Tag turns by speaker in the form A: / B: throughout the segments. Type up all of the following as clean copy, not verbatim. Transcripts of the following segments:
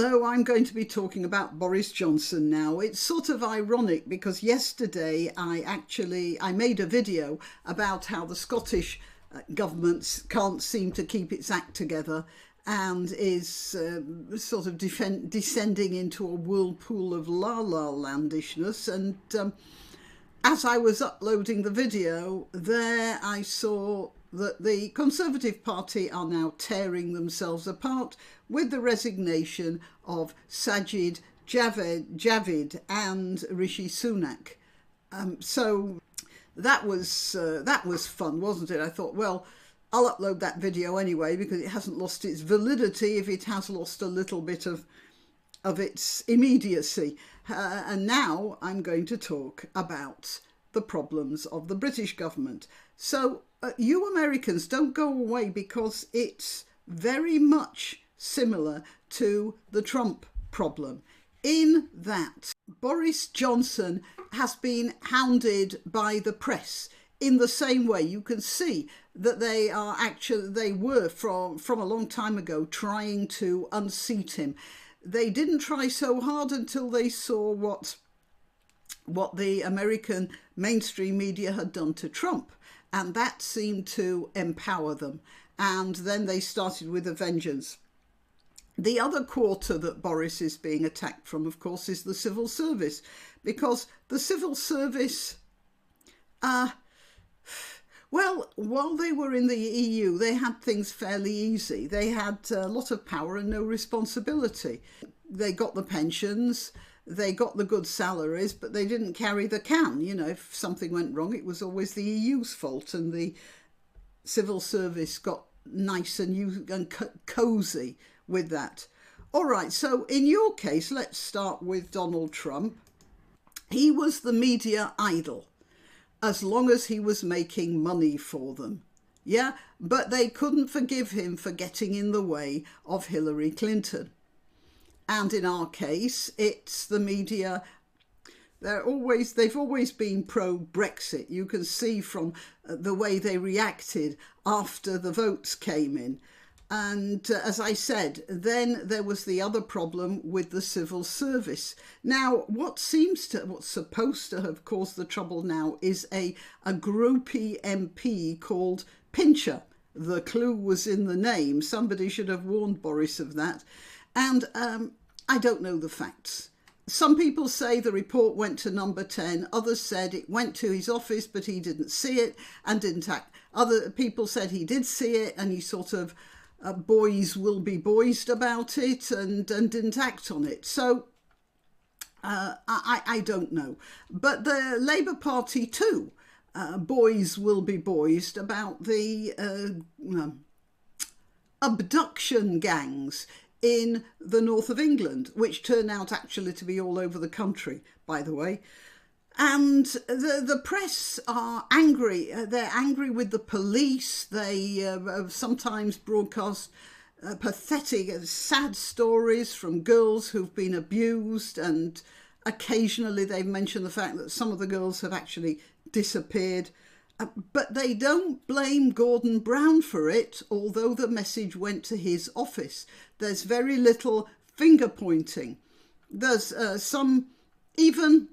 A: Hello, I'm going to be talking about Boris Johnson now. It's sort of ironic because yesterday I made a video about how the Scottish government can't seem to keep its act together and is sort of descending into a whirlpool of la-la landishness. And as I was uploading the video, there I saw that the Conservative Party are now tearing themselves apart with the resignation of Sajid Javid and Rishi Sunak. So that was fun, wasn't it? I thought, well, I'll upload that video anyway because it hasn't lost its validity if it has lost a little bit of its immediacy. And now I'm going to talk about the problems of the British government. So you Americans, don't go away because it's very much similar to the Trump problem in that Boris Johnson has been hounded by the press in the same way. You can see that they were from a long time ago trying to unseat him. They didn't try so hard until they saw what the American mainstream media had done to Trump, and that seemed to empower them. And then they started with a vengeance. The other quarter that Boris is being attacked from, of course, is the civil service, because the civil service, well, while they were in the EU, they had things fairly easy. They had a lot of power and no responsibility. They got the pensions, they got the good salaries, but they didn't carry the can. You know, if something went wrong, it was always the EU's fault, and the civil service got nice and cosy with that. All right, so in your case, let's start with Donald Trump. He was the media idol as long as he was making money for them. Yeah, but they couldn't forgive him for getting in the way of Hillary Clinton. And in our case, it's the media. They've always been pro-Brexit. You can see from the way they reacted after the votes came in. And as I said, then there was the other problem with the civil service. Now, what's supposed to have caused the trouble now is a gropey MP called Pincher. The clue was in the name. Somebody should have warned Boris of that. And I don't know the facts. Some people say the report went to number 10. Others said it went to his office, but he didn't see it and didn't act. Other people said he did see it and he sort of boys will be boysed about it and didn't act on it. So I don't know. But the Labour Party too, boys will be boysed about the abduction gangs in the north of England, which turn out actually to be all over the country, by the way. And the press are angry. They're angry with the police. They sometimes broadcast pathetic, sad stories from girls who've been abused, and occasionally they've mentioned the fact that some of the girls have actually disappeared. But they don't blame Gordon Brown for it, although the message went to his office. There's very little finger pointing. There's some, even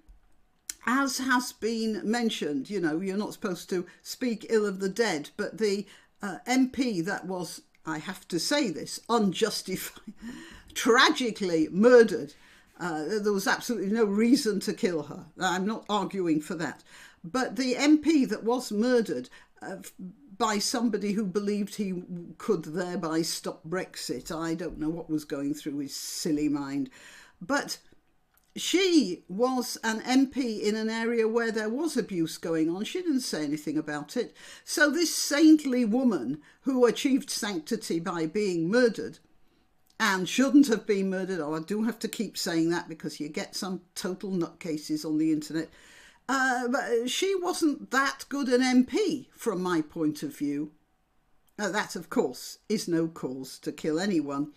A: as has been mentioned, you know, you're not supposed to speak ill of the dead, but the MP that was, I have to say this, unjustified, tragically murdered. There was absolutely no reason to kill her. I'm not arguing for that. But the MP that was murdered by somebody who believed he could thereby stop Brexit, I don't know what was going through his silly mind. But she was an MP in an area where there was abuse going on. She didn't say anything about it. So this saintly woman who achieved sanctity by being murdered and shouldn't have been murdered, I do have to keep saying that because you get some total nutcases on the internet, but she wasn't that good an MP from my point of view. That, of course, is no cause to kill anyone.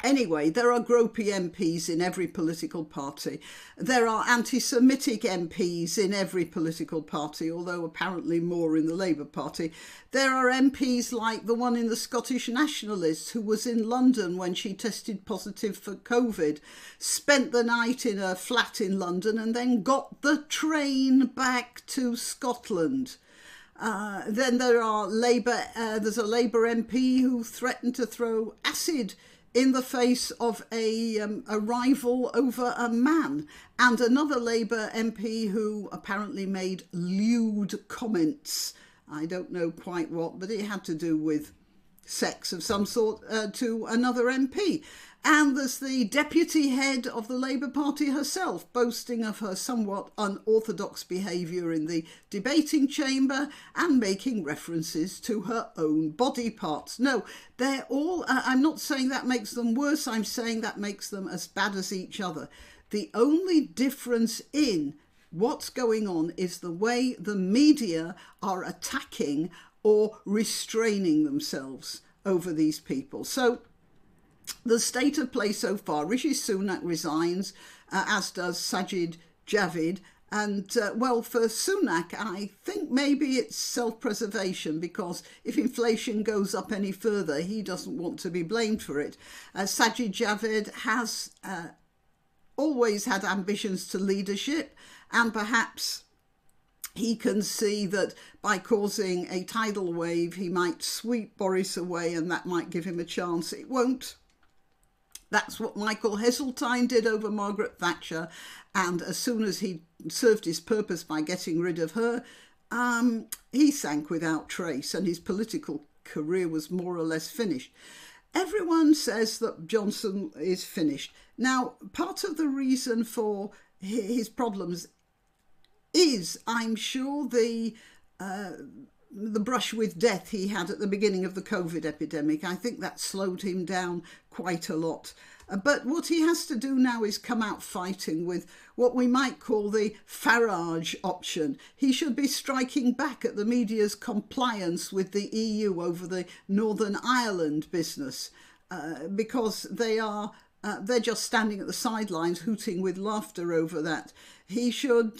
A: Anyway, there are gropey MPs in every political party. There are anti-Semitic MPs in every political party, although apparently more in the Labour Party. There are MPs like the one in the Scottish Nationalists who was in London when she tested positive for COVID, spent the night in a flat in London and then got the train back to Scotland. Then there are there's a Labour MP who threatened to throw acid in the face of a rival over a man, and another Labour MP who apparently made lewd comments. I don't know quite what, but it had to do with sex of some sort to another MP. And there's the deputy head of the Labour Party herself, boasting of her somewhat unorthodox behaviour in the debating chamber and making references to her own body parts. No, they're all, I'm not saying that makes them worse, I'm saying that makes them as bad as each other. The only difference in what's going on is the way the media are attacking or restraining themselves over these people. So the state of play so far, Rishi Sunak resigns, as does Sajid Javid. And well, for Sunak, I think maybe it's self-preservation, because if inflation goes up any further, he doesn't want to be blamed for it. Sajid Javid has always had ambitions to leadership, and perhaps he can see that by causing a tidal wave, he might sweep Boris away and that might give him a chance. It won't. That's what Michael Heseltine did over Margaret Thatcher. And as soon as he served his purpose by getting rid of her, he sank without trace and his political career was more or less finished. Everyone says that Johnson is finished. Now, part of the reason for his problems is, I'm sure, the brush with death he had at the beginning of the COVID epidemic. I think that slowed him down quite a lot. But what he has to do now is come out fighting with what we might call the Farage option. He should be striking back at the media's compliance with the EU over the Northern Ireland business, because they're just standing at the sidelines hooting with laughter over that. He should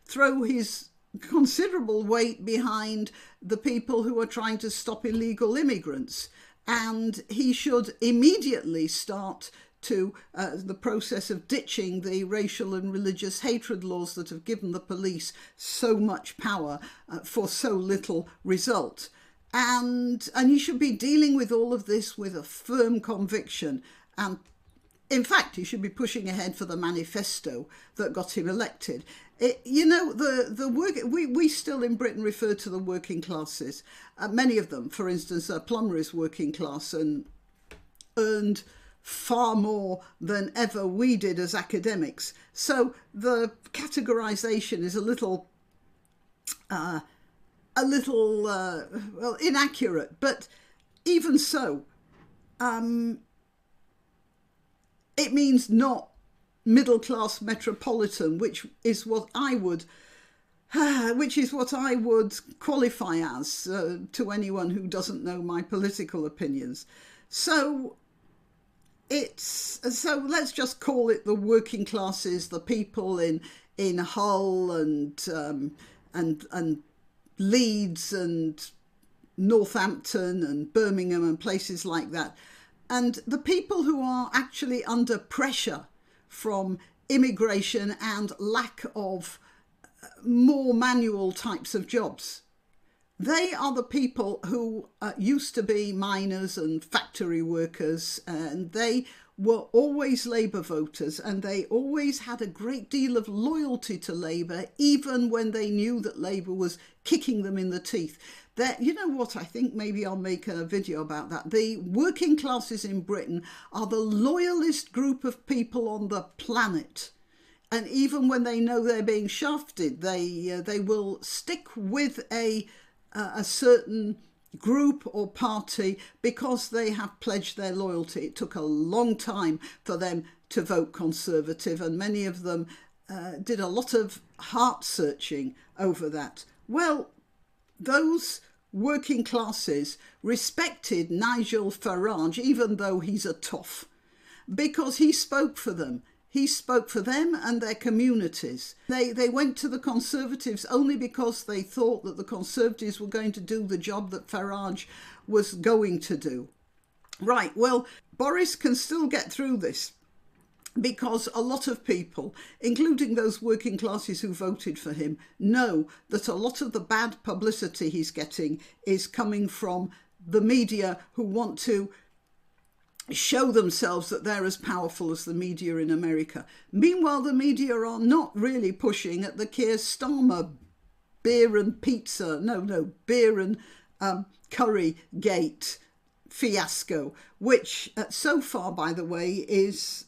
A: throw his considerable weight behind the people who are trying to stop illegal immigrants, and he should immediately start to the process of ditching the racial and religious hatred laws that have given the police so much power for so little result. And he should be dealing with all of this with a firm conviction. And in fact, he should be pushing ahead for the manifesto that got him elected. We still in Britain refer to the working classes. Many of them, for instance, a plumber is working class and earned far more than ever we did as academics. So the categorization is a little inaccurate. But even so, it means not middle-class metropolitan, which is what I would qualify as to anyone who doesn't know my political opinions. So let's just call it the working classes, the people in Hull and Leeds and Northampton and Birmingham and places like that. And the people who are actually under pressure from immigration and lack of more manual types of jobs, they are the people who used to be miners and factory workers, and they were always Labour voters, and they always had a great deal of loyalty to Labour, even when they knew that Labour was kicking them in the teeth. You know what, I think maybe I'll make a video about that. The working classes in Britain are the loyalist group of people on the planet. And even when they know they're being shafted, they will stick with a certain group or party because they have pledged their loyalty. It took a long time for them to vote Conservative, and many of them did a lot of heart searching over that. Well, those working classes respected Nigel Farage, even though he's a toff, because he spoke for them. He spoke for them and their communities. They went to the Conservatives only because they thought that the Conservatives were going to do the job that Farage was going to do. Right, well, Boris can still get through this because a lot of people, including those working classes who voted for him, know that a lot of the bad publicity he's getting is coming from the media, who want to show themselves that they're as powerful as the media in America. Meanwhile, the media are not really pushing at the Keir Starmer beer and curry gate fiasco, which so far, by the way, is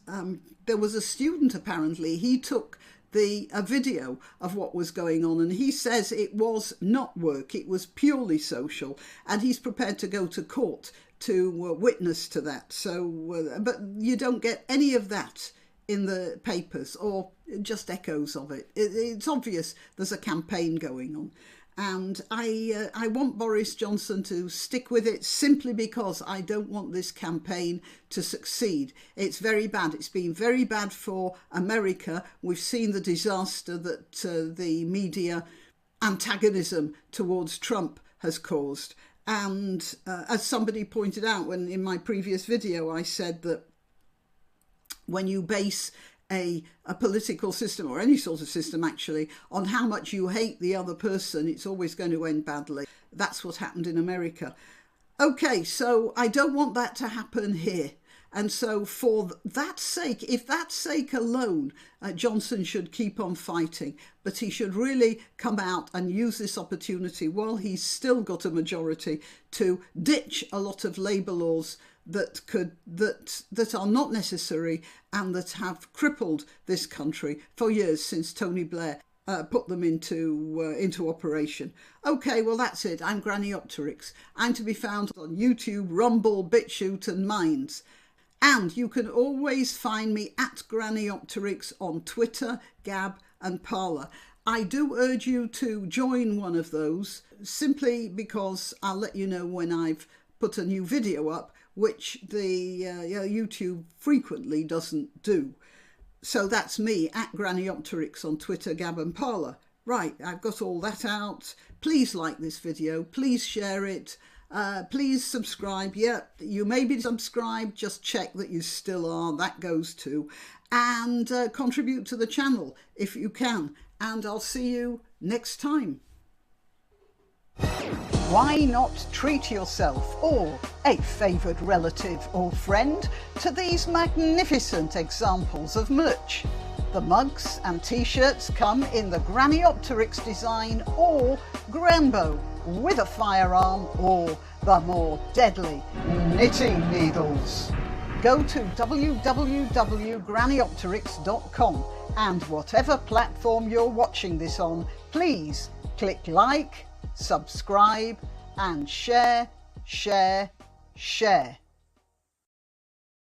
A: there was a student, apparently, he took a video of what was going on, and he says it was not work, it was purely social, and he's prepared to go to court to witness to that. So, but you don't get any of that in the papers, or just echoes of it. It's obvious there's a campaign going on. And I want Boris Johnson to stick with it, simply because I don't want this campaign to succeed. It's very bad. It's been very bad for America. We've seen the disaster that the media antagonism towards Trump has caused. And as somebody pointed out when in my previous video, I said that when you base a political system, or any sort of system actually, on how much you hate the other person, it's always going to end badly. That's what happened in America. Okay, so I don't want that to happen here. And so for that sake, if that sake alone, Johnson should keep on fighting, but he should really come out and use this opportunity while he's still got a majority to ditch a lot of labour laws that are not necessary and that have crippled this country for years since Tony Blair put them into operation. Okay, well, that's it. I'm Granniopteryx. I'm to be found on YouTube, Rumble, Bitchute and Minds. And you can always find me at Granniopteryx on Twitter, Gab and Parler. I do urge you to join one of those, simply because I'll let you know when I've put a new video up, which the YouTube frequently doesn't do. So that's me, at Granniopteryx on Twitter, Gab and Parler. Right, I've got all that out. Please like this video, please share it. Please subscribe. Yeah, you may be subscribed, just check that you still are, that goes too. And contribute to the channel if you can. And I'll see you next time. Why not treat yourself or a favoured relative or friend to these magnificent examples of merch? The mugs and t-shirts come in the Granniopteryx design or Granbo, with a firearm or the more deadly knitting needles. Go to www.granniopteryx.com, and whatever platform you're watching this on, please click like, subscribe and share.